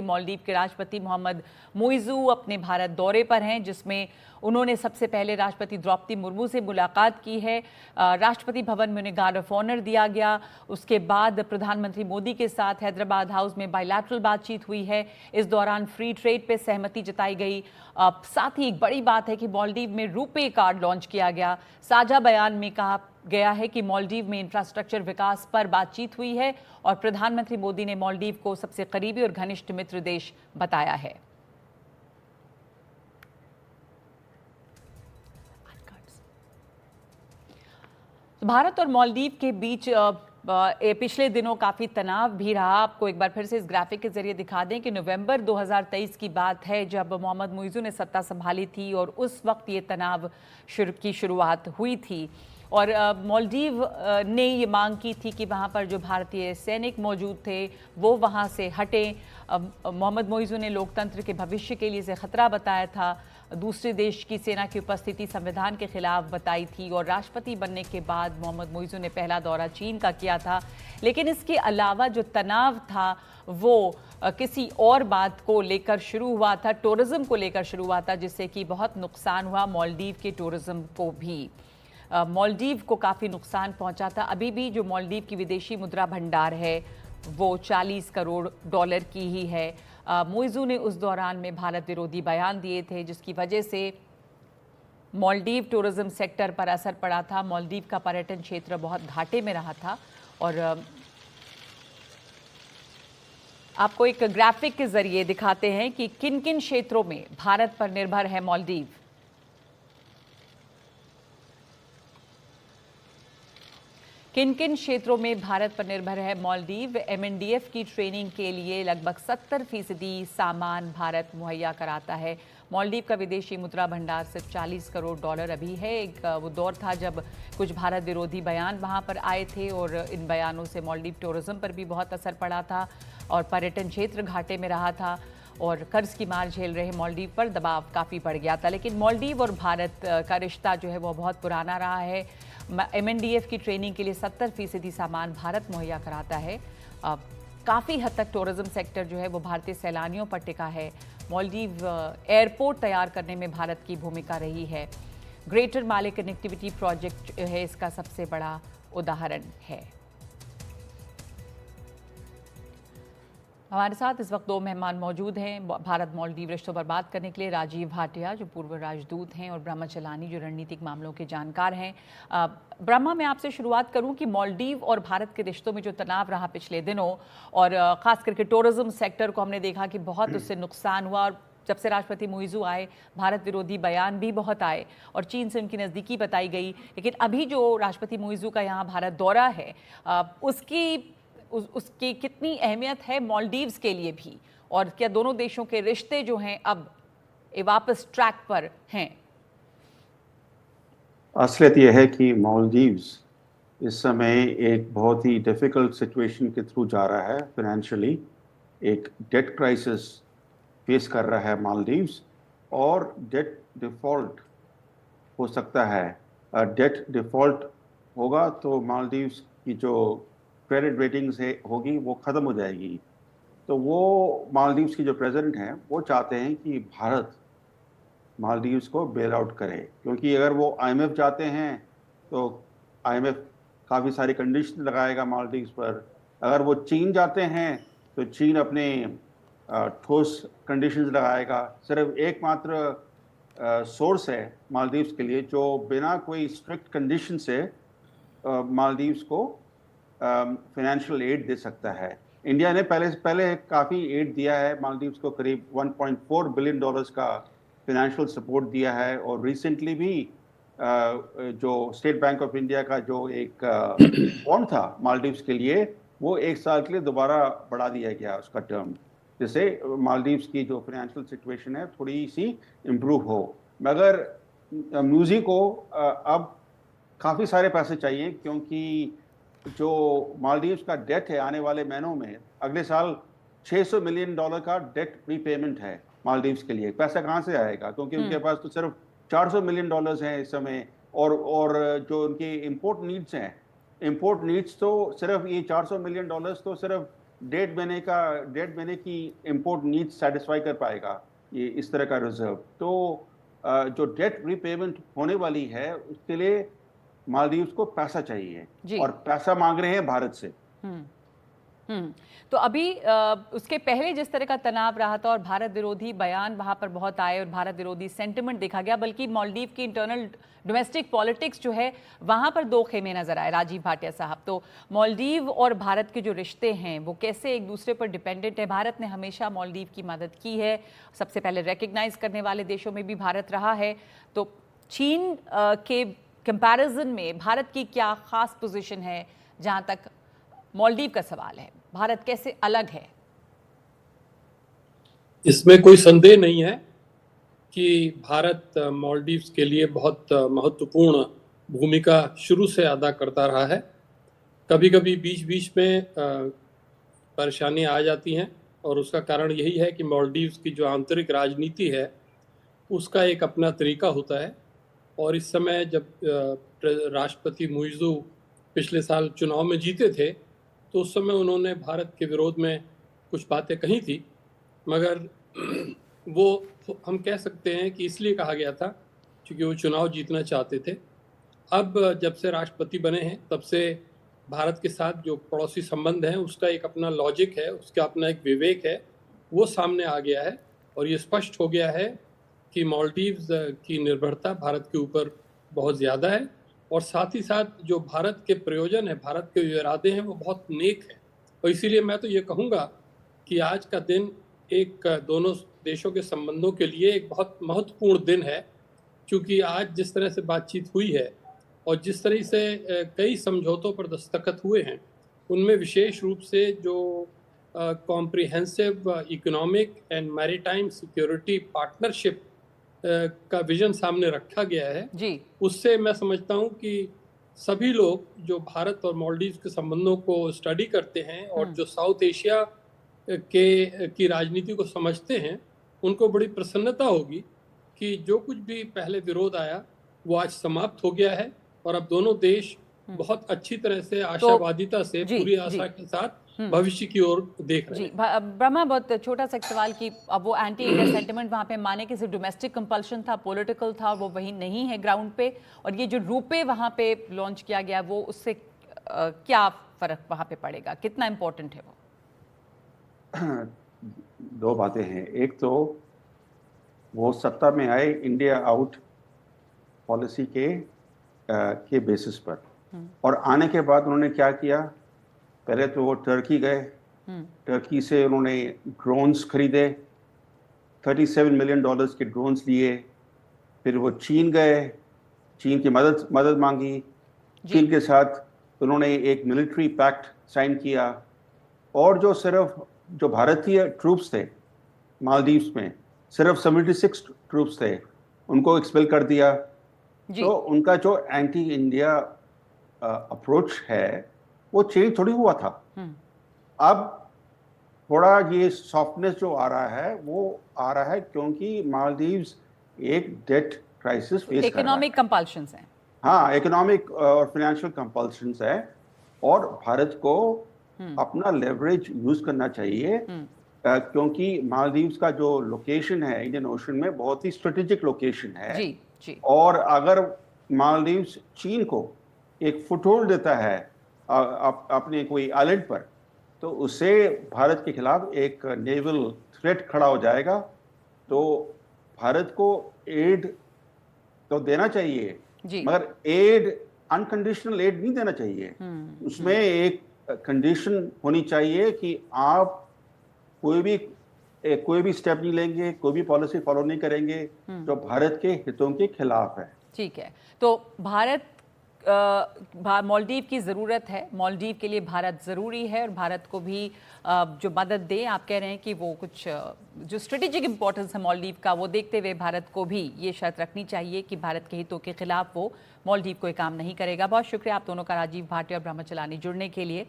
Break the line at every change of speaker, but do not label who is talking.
मालदीव के राष्ट्रपति मोहम्मद मुइज़ू अपने भारत दौरे पर हैं, जिसमें उन्होंने सबसे पहले राष्ट्रपति द्रौपदी मुर्मू से मुलाकात की है। राष्ट्रपति भवन में उन्हें गार्ड ऑफ ऑनर दिया गया। उसके बाद प्रधानमंत्री मोदी के साथ हैदराबाद हाउस में बायलैटरल बातचीत हुई है। इस दौरान फ्री ट्रेड पे सहमति जताई गई। साथ ही एक बड़ी बात है कि मालदीव में रुपे कार्ड लॉन्च किया गया। साझा बयान में कहा गया है कि मालदीव में इंफ्रास्ट्रक्चर विकास पर बातचीत हुई है और प्रधानमंत्री मोदी ने मालदीव को सबसे करीबी और घनिष्ठ मित्र देश बताया है। भारत और मालदीव के बीच पिछले दिनों काफ़ी तनाव भी रहा। आपको एक बार फिर से इस ग्राफिक के जरिए दिखा दें कि नवंबर 2023 की बात है, जब मोहम्मद मुइज़ू ने सत्ता संभाली थी और उस वक्त ये तनाव की शुरुआत हुई थी। और मालदीव ने ये मांग की थी कि वहाँ पर जो भारतीय सैनिक मौजूद थे वो वहाँ से हटें। मोहम्मद मुइज़ू ने लोकतंत्र के भविष्य के लिए इसे खतरा बताया था। दूसरे देश की सेना की उपस्थिति संविधान के खिलाफ बताई थी और राष्ट्रपति बनने के बाद मोहम्मद मुइज़ू ने पहला दौरा चीन का किया था। लेकिन इसके अलावा जो तनाव था वो किसी और बात को लेकर शुरू हुआ था, टूरिज्म को लेकर शुरू हुआ था, जिससे कि बहुत नुकसान हुआ मालदीव के टूरिज्म को भी। मालदीव को काफ़ी नुकसान पहुंचा था। अभी भी जो मालदीव की विदेशी मुद्रा भंडार है वो 40 करोड़ डॉलर की ही है। मुइज़ू ने उस दौरान में भारत विरोधी बयान दिए थे, जिसकी वजह से मालदीव टूरिज्म सेक्टर पर असर पड़ा था। मालदीव का पर्यटन क्षेत्र बहुत घाटे में रहा था। और आपको एक ग्राफिक के जरिए दिखाते हैं कि किन किन क्षेत्रों में भारत पर निर्भर है मालदीव। किन किन क्षेत्रों में भारत पर निर्भर है मालदीव। एमएनडीएफ की ट्रेनिंग के लिए लगभग 70% सामान भारत मुहैया कराता है। मालदीव का विदेशी मुद्रा भंडार सिर्फ 40 करोड़ डॉलर अभी है। एक वो दौर था जब कुछ भारत विरोधी बयान वहां पर आए थे और इन बयानों से मालदीव टूरिज्म पर भी बहुत असर पड़ा था और पर्यटन क्षेत्र घाटे में रहा था और कर्ज की मार झेल रहे मालदीव पर दबाव काफ़ी बढ़ गया था। लेकिन मालदीव और भारत का रिश्ता जो है वो बहुत पुराना रहा है। एमएनडीएफ की ट्रेनिंग के लिए 70% सामान भारत मुहैया कराता है। काफ़ी हद तक टूरिज्म सेक्टर जो है वो भारतीय सैलानियों पर टिका है। मालदीव एयरपोर्ट तैयार करने में भारत की भूमिका रही है। ग्रेटर माले कनेक्टिविटी प्रोजेक्ट है इसका सबसे बड़ा उदाहरण है। हमारे साथ इस वक्त दो मेहमान मौजूद हैं भारत मालदीव रिश्तों पर बात करने के लिए। राजीव भाटिया जो पूर्व राजदूत हैं और ब्रह्मा चलानी जो रणनीतिक मामलों के जानकार हैं। ब्रह्मा, मैं आपसे शुरुआत करूं कि मालदीव और भारत के रिश्तों में जो तनाव रहा पिछले दिनों और ख़ास करके टूरिज्म सेक्टर को हमने देखा कि बहुत उससे नुकसान हुआ और जब से राष्ट्रपति मुइज़ू आए भारत विरोधी बयान भी बहुत आए और चीन से उनकी नज़दीकी बताई गई। लेकिन अभी जो राष्ट्रपति मुइज़ू का यहाँ भारत दौरा है उसकी कितनी अहमियत है मालदीव्स के लिए भी, और क्या दोनों देशों के रिश्ते जो हैं अब वापस ट्रैक पर हैं?
असलियत यह है कि मालदीव्स इस समय एक बहुत ही डिफ़िकल्ट सिचुएशन के थ्रू जा रहा है। फाइनेंशियली एक डेट क्राइसिस फेस कर रहा है मालदीव्स और डेट डिफ़ॉल्ट हो सकता है। डेट डिफ़ॉल्ट होगा तो मालदीव्स की जो क्रेडिट रेटिंग्स है होगी वो ख़त्म हो जाएगी। तो वो मालदीव्स की जो प्रेसिडेंट हैं वो चाहते हैं कि भारत मालदीव्स को बेल आउट करे, क्योंकि अगर वो आईएमएफ जाते हैं तो आईएमएफ काफ़ी सारी कंडीशन लगाएगा मालदीव्स पर। अगर वो चीन जाते हैं तो चीन अपने ठोस कंडीशंस लगाएगा। सिर्फ एकमात्र सोर्स है मालदीव्स के लिए जो बिना कोई स्ट्रिक्ट कंडीशन से मालदीव्स को फाइनेंशियल एड दे सकता है। इंडिया ने पहले काफ़ी एड दिया है मालदीव्स को, करीब 1.4 बिलियन डॉलर्स का फाइनेंशियल सपोर्ट दिया है। और रिसेंटली भी जो स्टेट बैंक ऑफ इंडिया का जो एक बॉन्ड था मालदीव्स के लिए वो 1 साल के लिए दोबारा बढ़ा दिया गया उसका टर्म, जिससे मालदीव्स की जो फाइनेंशियल सिचुएशन है थोड़ी सी इम्प्रूव हो। मगर म्यूज़ी को अब काफ़ी सारे पैसे चाहिए, क्योंकि जो मालदीव्स का डेट है आने वाले महीनों में, अगले साल 600 मिलियन डॉलर का डेट रीपेमेंट है मालदीव्स के लिए। पैसा कहाँ से आएगा, क्योंकि उनके पास तो सिर्फ 400 मिलियन डॉलर्स हैं इस समय। और जो उनकी इंपोर्ट नीड्स हैं, इंपोर्ट नीड्स तो सिर्फ ये 400 मिलियन डॉलर्स तो सिर्फ डेट महीने की इंपोर्ट नीड्स सेटिस्फाई कर पाएगा ये इस तरह का रिजर्व। तो जो डेट रीपेमेंट होने वाली है उसके लिए मालदीव्स को पैसा चाहिए
जी।
और पैसा मांग रहे हैं भारत से।
तो अभी उसके पहले जिस तरह का तनाव रहा था और भारत विरोधी बयान वहां पर बहुत आए और भारत विरोधी सेंटिमेंट देखा गया, बल्कि मालदीव की इंटरनल डोमेस्टिक पॉलिटिक्स जो है वहां पर दो खेमे नजर आए। राजीव भाटिया साहब, तो मालदीव और भारत के जो रिश्ते हैं वो कैसे एक दूसरे पर डिपेंडेंट है? भारत ने हमेशा मालदीव की मदद की है, सबसे पहले रिकग्नाइज करने वाले देशों में भी भारत रहा है। तो चीन के कंपैरिजन में भारत की क्या खास पोजीशन है? जहां तक मालदीव का सवाल है, भारत कैसे अलग है?
इसमें कोई संदेह नहीं है कि भारत मालदीव्स के लिए बहुत महत्वपूर्ण भूमिका शुरू से अदा करता रहा है। कभी कभी बीच बीच में परेशानियां आ जाती हैं और उसका कारण यही है कि मालदीव्स की जो आंतरिक राजनीति है उसका एक अपना तरीका होता है। और इस समय जब राष्ट्रपति मुइज़ू पिछले साल चुनाव में जीते थे तो उस समय उन्होंने भारत के विरोध में कुछ बातें कही थी, मगर वो हम कह सकते हैं कि इसलिए कहा गया था क्योंकि वो चुनाव जीतना चाहते थे। अब जब से राष्ट्रपति बने हैं तब से भारत के साथ जो पड़ोसी संबंध हैं उसका एक अपना लॉजिक है, उसका अपना एक विवेक है, वो सामने आ गया है। और ये स्पष्ट हो गया है कि मालदीव्स की निर्भरता भारत के ऊपर बहुत ज़्यादा है और साथ ही साथ जो भारत के प्रयोजन है, भारत के जो इरादे हैं वो बहुत नेक है। और इसीलिए मैं तो ये कहूँगा कि आज का दिन एक दोनों देशों के संबंधों के लिए एक बहुत महत्वपूर्ण दिन है, क्योंकि आज जिस तरह से बातचीत हुई है और जिस तरह से कई समझौतों पर दस्तखत हुए हैं, उनमें विशेष रूप से जो comprehensive economic and maritime security partnership का विजन सामने रखा गया है
जी।
उससे मैं समझता हूं कि सभी लोग जो भारत और मालदीव के संबंधों को स्टडी करते हैं और जो साउथ एशिया की राजनीति को समझते हैं, उनको बड़ी प्रसन्नता होगी कि जो कुछ भी पहले विरोध आया वो आज समाप्त हो गया है और अब दोनों देश बहुत अच्छी तरह से आशावादिता से पूरी आशा के साथ भविष्य की ओर देख रहे हैं।
ब्रह्मा, बहुत छोटा सा सवाल कि अब वो एंटी इंडिया सेंटिमेंट वहां पे माने कि सिर्फ डोमेस्टिक कंपल्शन था, पॉलिटिकल था, वो वही नहीं है ग्राउंड पे, और ये जो रूपे वहां पे लॉन्च किया गया वो उससे क्या फर्क वहां पे पड़ेगा, कितना इंपॉर्टेंट है वो?
दो बातें हैं। एक तो वो सत्ता में आए इंडिया आउट पॉलिसी के बेसिस पर, और आने के बाद उन्होंने क्या किया, पहले तो वो टर्की गए, टर्की से उन्होंने ड्रोन्स खरीदे, $37 मिलियन के ड्रोन्स लिए। फिर वो चीन गए, चीन की मदद मांगी, चीन के साथ उन्होंने एक मिलिट्री पैक्ट साइन किया, और जो भारतीय ट्रूप्स थे मालदीव्स में, सिर्फ 76 ट्रूप्स थे, उनको एक्सपेल कर दिया। तो उनका जो एंटी इंडिया अप्रोच है वो चेंज थोड़ी हुआ था। अब थोड़ा ये सॉफ्टनेस जो आ रहा है वो आ रहा है क्योंकि मालदीव्स एक डेट क्राइसिस फेस कर रहा है।
इकोनॉमिक कंपल्शंस हैं।
हाँ, इकोनॉमिक और फाइनेंशियल कंपल्शंस है, और भारत को अपना लेवरेज यूज करना चाहिए, क्योंकि मालदीव्स का जो लोकेशन है इंडियन ओशन में बहुत ही स्ट्रेटेजिक लोकेशन है।
जी।
और अगर मालदीव्स चीन को एक फुटहोल्ड देता है अपने कोई आइलैंड पर, तो उससे भारत के खिलाफ एक नेवल थ्रेट खड़ा हो जाएगा। तो भारत को एड तो देना चाहिए, मगर एड अनकंडीशनल एड नहीं देना चाहिए। उसमें एक कंडीशन होनी चाहिए कि आप कोई भी स्टेप नहीं लेंगे, कोई भी पॉलिसी फॉलो नहीं करेंगे जो भारत के हितों के खिलाफ है।
ठीक है, तो भारत मालदीव की ज़रूरत है, मालदीव के लिए भारत ज़रूरी है, और भारत को भी जो मदद दे, आप कह रहे हैं कि वो कुछ जो स्ट्रेटेजिक इंपॉर्टेंस है मालदीव का, वो देखते हुए भारत को भी ये शर्त रखनी चाहिए कि भारत के हितों के खिलाफ वो मालदीव कोई काम नहीं करेगा। बहुत शुक्रिया आप दोनों का, राजीव भाटिया और ब्रह्मा चलानी, जुड़ने के लिए।